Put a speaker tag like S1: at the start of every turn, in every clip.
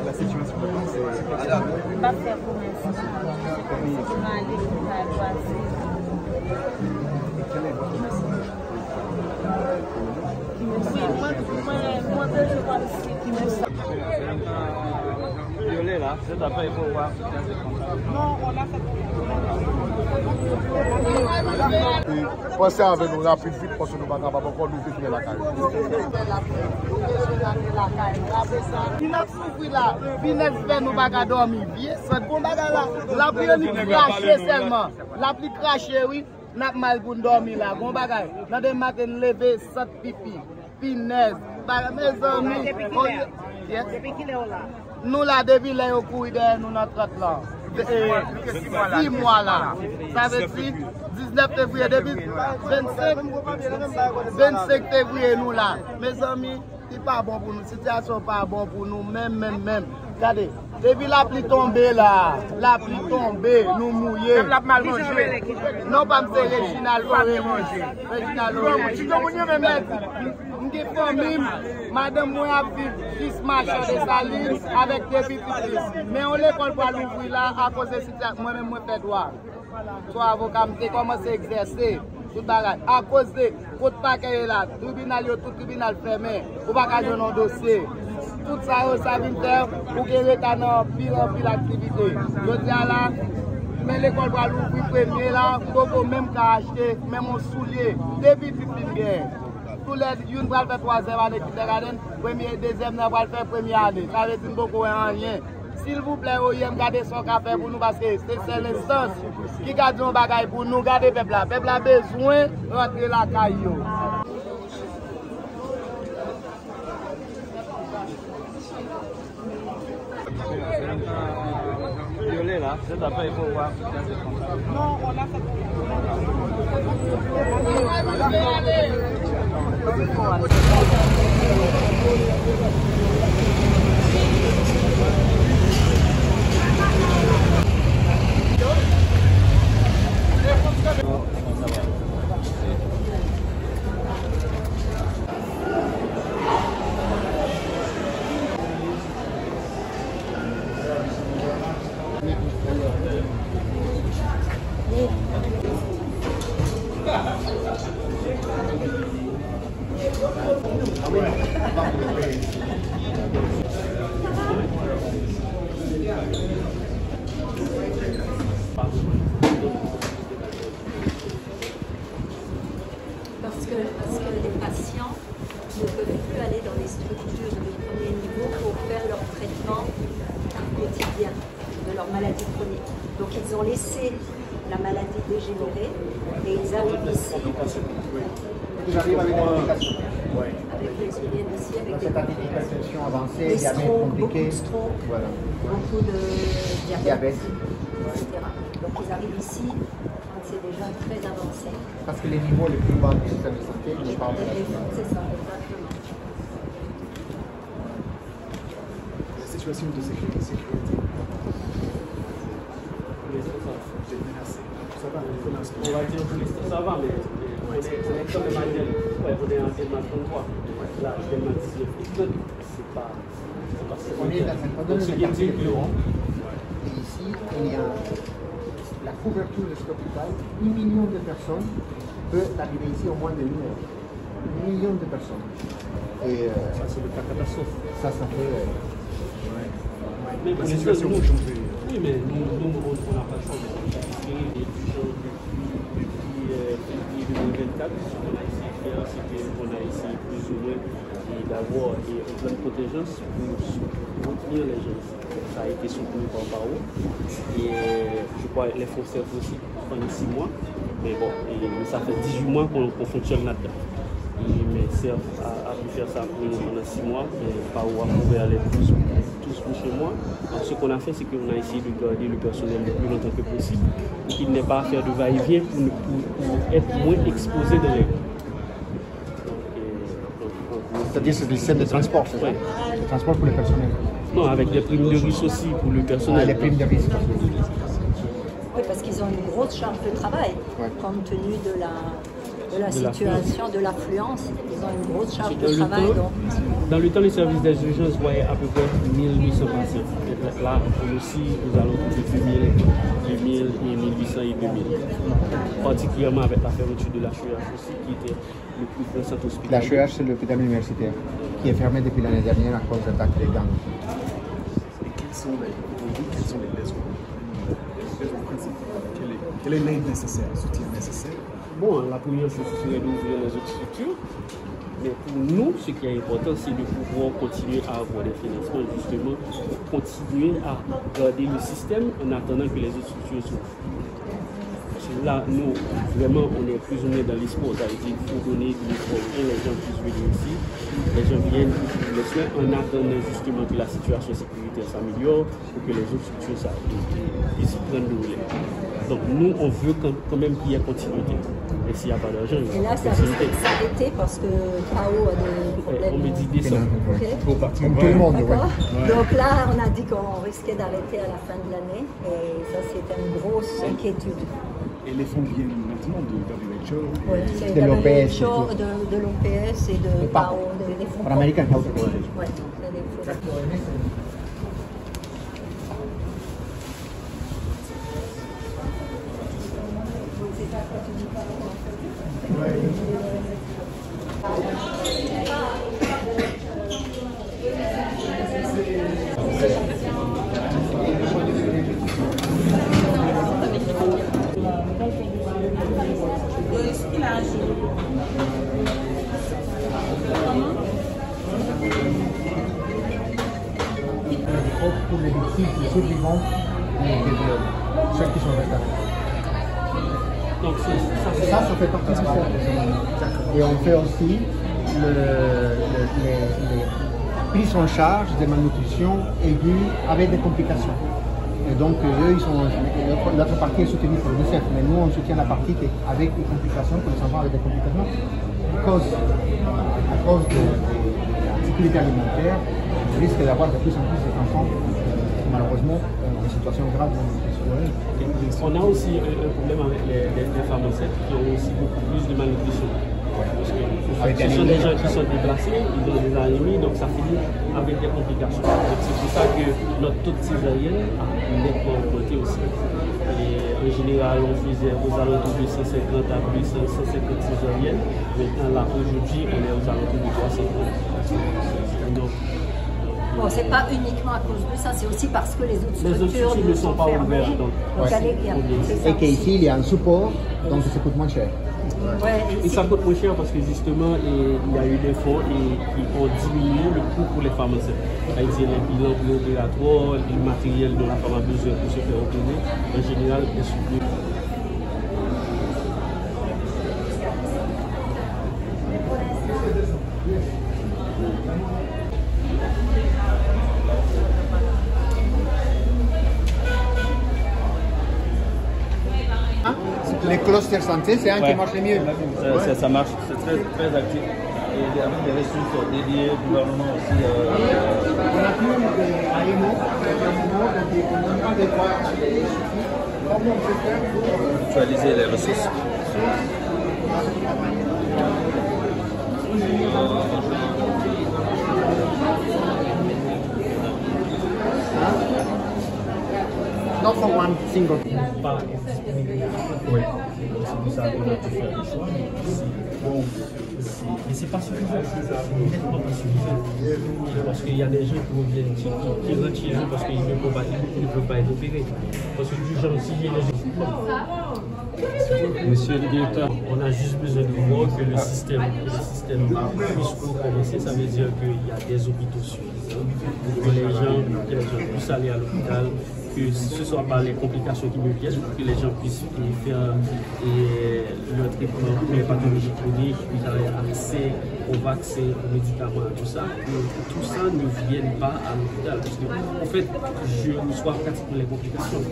S1: la situation de base, c'est quoi?
S2: Pas faire pour l'instant. On a allé pour la voiture.
S1: Quel est votre message?
S2: Moi, je vois aussi qui me semble.
S3: Violet là, c'est après il faut voir.
S2: Non, on a fait.
S4: Pensez avec nous rapide vite parce que nous ne pouvons pas encore nous faire la caille.
S5: Il a souffert là, il a fait nous pas dormir. C'est bon bagarre là, la pluie craché seulement. La pluie craché oui, n'a mal pour dormir là. Bon bagarre, dans des matins lever, sat pipi, pinaise, mes amis. Depuis qu'il est là. Nous là depuis là au couille de nous notre là. 6 mois là. Ça veut dire 19 février depuis 25 février nous là. Mes amis, c'est pas bon pour nous, la situation pas bon pour nous même. Regardez, depuis la pluie tombée là, nous mouillés. Non pas me faire Réginal manger. Madame moi a vu 10 marchands de salines avec des petits. Mais on l'école pour l'ouvrir là à cause de situation. Moi-même, moi fais droit. Soit avocat, je commence à exercer. Tout bagage. À cause de votre paquet là, tout tribunal fermé. Ou pas qu'à jouer dans dossier. Tout ça, ça vient faire pour que l'État n'ait pile activité. Je dis là, mais l'école pour l'ouvrir premier là, faut même qu'à acheter, même un soulier. Depuis bien. Tous les une va faire 3e année qui te première, deuxième va faire première année. Ça veut dire beaucoup rien. S'il vous plaît, vous gardez son café pour nous parce que c'est l'instance qui garde nos bagages pour nous garder le peuple. Le peuple a besoin de rentrer la caillou.
S3: Violet là, c'est après il faut voir.
S2: Non, on a fait.
S6: Parce que les patients ne peuvent plus aller dans les structures de premier niveau pour faire leur traitement quotidien de leur maladie chronique. Donc ils ont laissé la maladie dégénérer et ils arrivent ici. Avec
S7: cette hypertension avancée,
S6: des
S7: diabète
S6: strokes,
S7: compliqué,
S6: beaucoup de strokes,
S7: voilà.
S6: beaucoup de diabète, etc. Donc ils arrivent ici quand c'est déjà très avancé.
S7: Parce que les niveaux les plus bas du système de santé, je parle de la
S6: C'est ça, exactement.
S1: La situation de sécurité. Ça va,
S3: On va dire ça va, mais on est comme le manuel. On est en Delma 33. Là, Delma 19, c'est pas.
S7: On est dans un
S3: Donc, ce qui est bureau.
S7: Et ici, il y a la couverture de cet hôpital. 1 million de personnes peuvent arriver ici en moins de 1 heure. 1 million de personnes. Et
S1: ça c'est le cas catastrophe.
S7: ça fait...
S3: Mais
S1: La situation peut changer.
S3: Oui, mais nous on n'a pas le choix. Depuis 2024, ce qu'on a essayé de faire, c'est qu'on a essayé plus ou moins d'avoir un plan de contingence pour retenir les gens. Ça a été soutenu par Pao. Et je crois les Français aussi pendant 6 mois. Mais bon, ça fait 18 mois qu'on fonctionne là-dedans. Mais CERF a pu faire ça pendant 6 mois, mais Pao a pu aller tous pour chez moi. Donc, ce qu'on a fait, c'est qu'on a essayé de garder le personnel le plus longtemps que possible, qu'il n'ait pas à faire de va-et-vient pour être moins exposé de règles.
S7: C'est-à-dire que c'est des systèmes de transport, c'est ça? Le transport pour le personnel.
S3: Non, avec des primes de risque aussi pour le personnel.
S7: Les primes de risque.
S6: Oui, parce qu'ils ont une grosse charge de travail, compte tenu de de la situation, de l'affluence. Ils ont une grosse charge de travail.
S3: Dans le temps, les services des urgences voyaient à peu près 1800 patients. Et là, aussi, nous allons trouver 2000 et 1800 et 2000. Particulièrement avec la fermeture de la HEH aussi, qui était le plus grand centre hospitalier.
S7: La HEH, c'est l'hôpital universitaire, qui est fermé depuis l'année dernière à cause d'attaques des gangs.
S1: Et quels sont les besoins principaux? Quelle est l'aide nécessaire, le soutien nécessaire?
S3: Bon, la première chose serait d'ouvrir les autres structures. Mais pour nous, ce qui est important, c'est de pouvoir continuer à avoir des financements, justement, pour continuer à garder le système en attendant que les autres structures s'ouvrent. Là, nous, vraiment, on est plus ou moins dans l'espoir. Ça veut dire qu'il faut donner de l'espoir aux gens, les gens puissent venir ici, les gens viennent pour les soins en attendant justement que la situation sécuritaire s'améliore pour que les autres structures puissent prendre le relais. Donc nous, on veut quand même qu'il y ait continuité. Et s'il n'y a pas d'argent, il y a
S6: et là, ça risque de s'arrêter parce que KO a des problèmes.
S3: On me dit décembre.
S7: Comme tout le monde, ouais.
S6: Donc là, on a dit qu'on risquait d'arrêter à la fin de l'année. Et ça, c'est une grosse inquiétude.
S1: Et les fonds viennent maintenant de WHO?
S6: Oui, c'est
S7: de l'OPS.
S6: De l'OPS et de KO, des fonds.
S7: Pour American Health Authority.
S6: Oui, c'est des fonds.
S7: Pour les victimes, les survivants et ceux qui sont restés.
S3: Donc
S7: ça fait partie du fonds. Et on fait aussi les prises en charge des malnutrition aiguës avec des complications. Et donc eux, l'autre partie est soutenue par l'UNICEF, mais nous on soutient la partie qui est avec des complications, pour les enfants avec des complications, à cause de la sécurité alimentaire. On risque d'avoir de plus en plus d'enfants malheureusement en situation grave de malnutrition.
S3: On a aussi un problème avec les femmes enceintes qui ont aussi beaucoup plus de malnutrition. Parce que ce sont des gens qui sont déplacés, ils ont des anémies, donc ça finit avec des complications. Donc c'est pour ça que notre taux de césarienne a nettement augmenté aussi. Et en général, on faisait aux alentours de 150 à plus 150 césariennes. Maintenant, là, aujourd'hui, on est aux alentours de 350.
S6: Bon, c'est pas uniquement à cause de ça, c'est aussi parce que les autres structures
S3: ne sont pas ouvertes.
S7: Et qu'ici, il y a un support, donc ça coûte moins cher.
S6: Ouais,
S3: et ça coûte moins cher parce que justement, il y a eu des fonds qui ont diminué le coût pour les femmes enceintes. C'est-à-dire les bilans opératoires, le matériel dont la femme a besoin pour se faire opérer, en général, est supplié.
S7: Les clusters santé, c'est un qui marche le mieux.
S8: Ça marche, c'est très actif. Et avec des ressources dédiées, le gouvernement aussi.
S7: On a plus d'AMO, on a des comment on peut faire pour
S8: mutualiser les ressources.
S7: Not for one single.
S3: Oui. C'est pour ça qu'on a pu faire des choix. Mais c'est pas suffisant. C'est nettement pas suffisant. Parce qu'il y a des gens qui reviennent, qui rentrent chez eux parce qu'ils ne peuvent pas être opérés. Parce que d'urgence, il y a les Monsieur le directeur, on a juste besoin de voir que le système puisse progresser. Ça veut dire qu'il y a des hôpitaux suffisants pour que les gens puissent aller à l'hôpital, que ce ne soit pas les complications qui me viennent, pour que les gens puissent faire leur traitement pour les pathologies chroniques, puissent avoir accès aux vaccins, aux médicaments, tout ça. Que tout ça ne vienne pas à l'hôpital. Parce que, en fait, je reçois pratiquement les complications.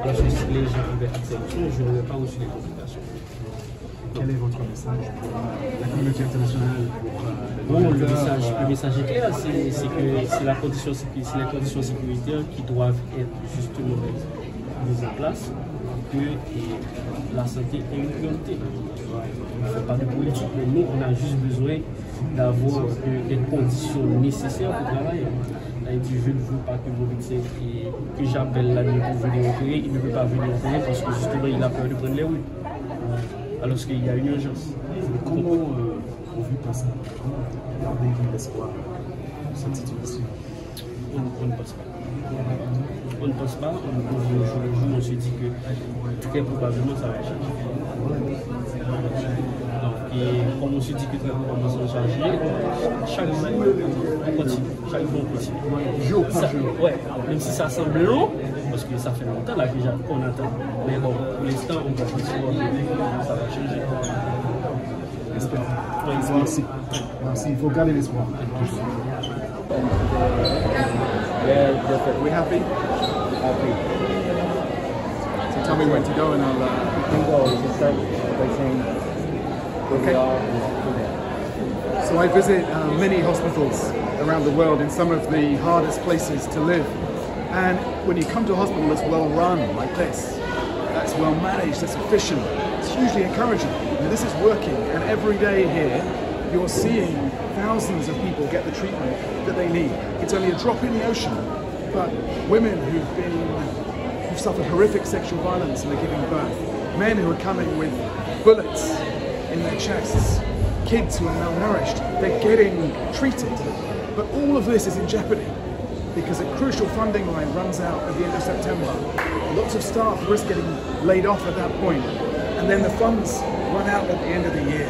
S3: Alors que si les gens avaient accès aux soins, je n'aurais pas reçu les complications.
S1: Quel est votre message pour la communauté internationale?
S3: Bon, le message est clair, c'est que c'est les conditions sécuritaires qui doivent être justement mise en place que la santé est une priorité. On ne fait pas de politique, mais nous, on a juste besoin d'avoir des conditions nécessaires pour travailler. Je ne veux pas que mon médecin que j'appelle la nuit pour venir opérer, il ne peut pas venir opérer parce que justement il a peur de prendre les rues. Alors qu'il y a une urgence.
S1: Comment on vit pas ça? Garder l'espoir dans cette situation.
S3: On ne pense pas. On ne pense pas, on se dit que très probablement ça va changer. Donc, et comme on se dit que très probablement ça va changer, chaque jour on continue, chaque jour on continue.
S1: Jour par jour.
S3: Ouais, même si ça semble long, parce que ça fait longtemps là qu'on attend. Mais bon, pour l'instant on va continuer, ça va changer.
S1: Espère.
S3: Ouais,
S1: Merci. Merci, il faut garder l'espoir.
S9: Yeah, we happy? Happy.
S1: So tell me when to go and I'll
S9: We can start by saying where we are and
S1: So I visit many hospitals around the world in some of the hardest places to live. And when you come to a hospital that's well run like this, that's well managed, that's efficient, it's hugely encouraging. And this is working, and every day here you're seeing thousands of people get the treatment that they need. It's only a drop in the ocean, but women who've suffered horrific sexual violence and are giving birth, men who are coming with bullets in their chests, kids who are malnourished, they're getting treated. But all of this is in jeopardy because a crucial funding line runs out at the end of September. Lots of staff risk getting laid off at that point, and then the funds run out at the end of the year.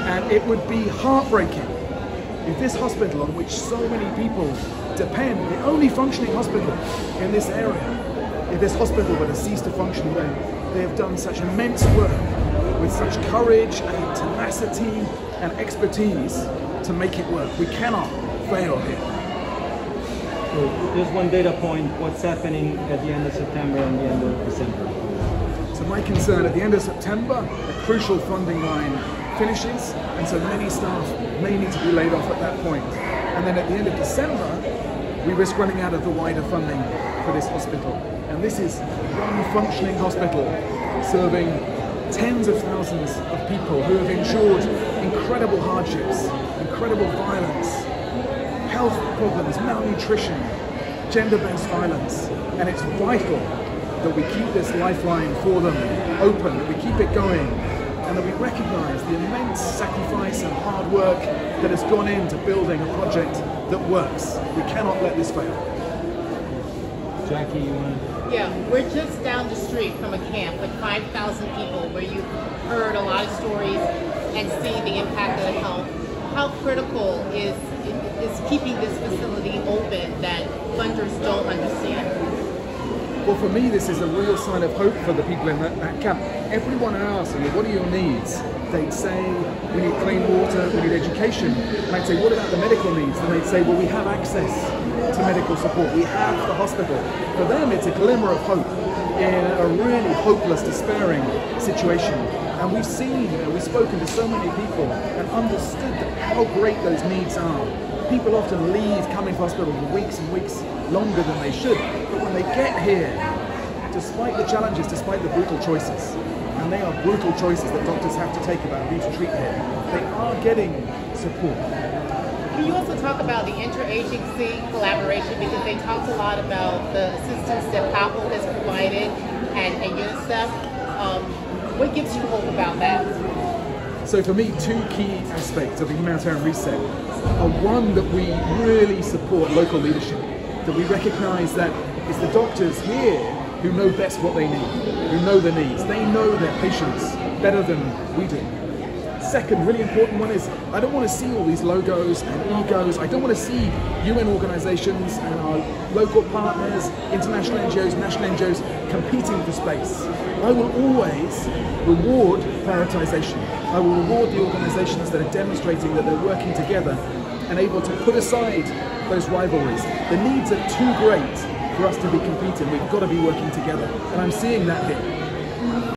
S1: And it would be heartbreaking if this hospital, on which so many people depend, the only functioning hospital in this area, if this hospital were to cease to function when they have done such immense work with such courage and tenacity and expertise to make it work. We cannot fail here.
S10: So there's one data point, what's happening at the end of September and the end of December?
S1: So my concern, at the end of September, a crucial funding line finishes, and so many staff may need to be laid off at that point. And then at the end of December, we risk running out of the wider funding for this hospital. And this is one functioning hospital serving tens of thousands of people who have endured incredible hardships, incredible violence, health problems, malnutrition, gender-based violence. And it's vital that we keep this lifeline for them open, that we keep it going, and that we recognise the immense sacrifice and hard work that has gone into building a project that works. We cannot let this fail.
S10: Jackie, you want to?
S2: Yeah, we're just down the street from a camp with 5,000 people where you've heard a lot of stories and see the impact of the health. How critical is keeping this facility open that funders don't understand?
S1: Well, for me, this is a real sign of hope for the people in that camp. Everyone asks me, what are your needs? They'd say, we need clean water, we need education. And I'd say, what about the medical needs? And they'd say, well, we have access to medical support. We have the hospital. For them, it's a glimmer of hope in a really hopeless, despairing situation. And we've seen, we've spoken to so many people and understood how great those needs are. People often leave coming to hospital for weeks and weeks longer than they should. But when they get here, despite the challenges, despite the brutal choices, and they are brutal choices that doctors have to take about who to treat here, they are getting support.
S2: Can you also talk about the interagency collaboration, because they talked a lot about the assistance that PAHO has provided and UNICEF. What gives you hope about that?
S1: So for me, two key aspects of the humanitarian reset are one, that we really support local leadership, that we recognise that it's the doctors here who know best what they need, who know the needs. They know their patients better than we do. Second, really important one is, I don't want to see all these logos and egos. I don't want to see UN organisations and our local partners, international NGOs, national NGOs competing for space. I will always reward prioritisation. I will reward the organisations that are demonstrating that they're working together and able to put aside those rivalries. The needs are too great for us to be competing. We've got to be working together. And I'm seeing that here.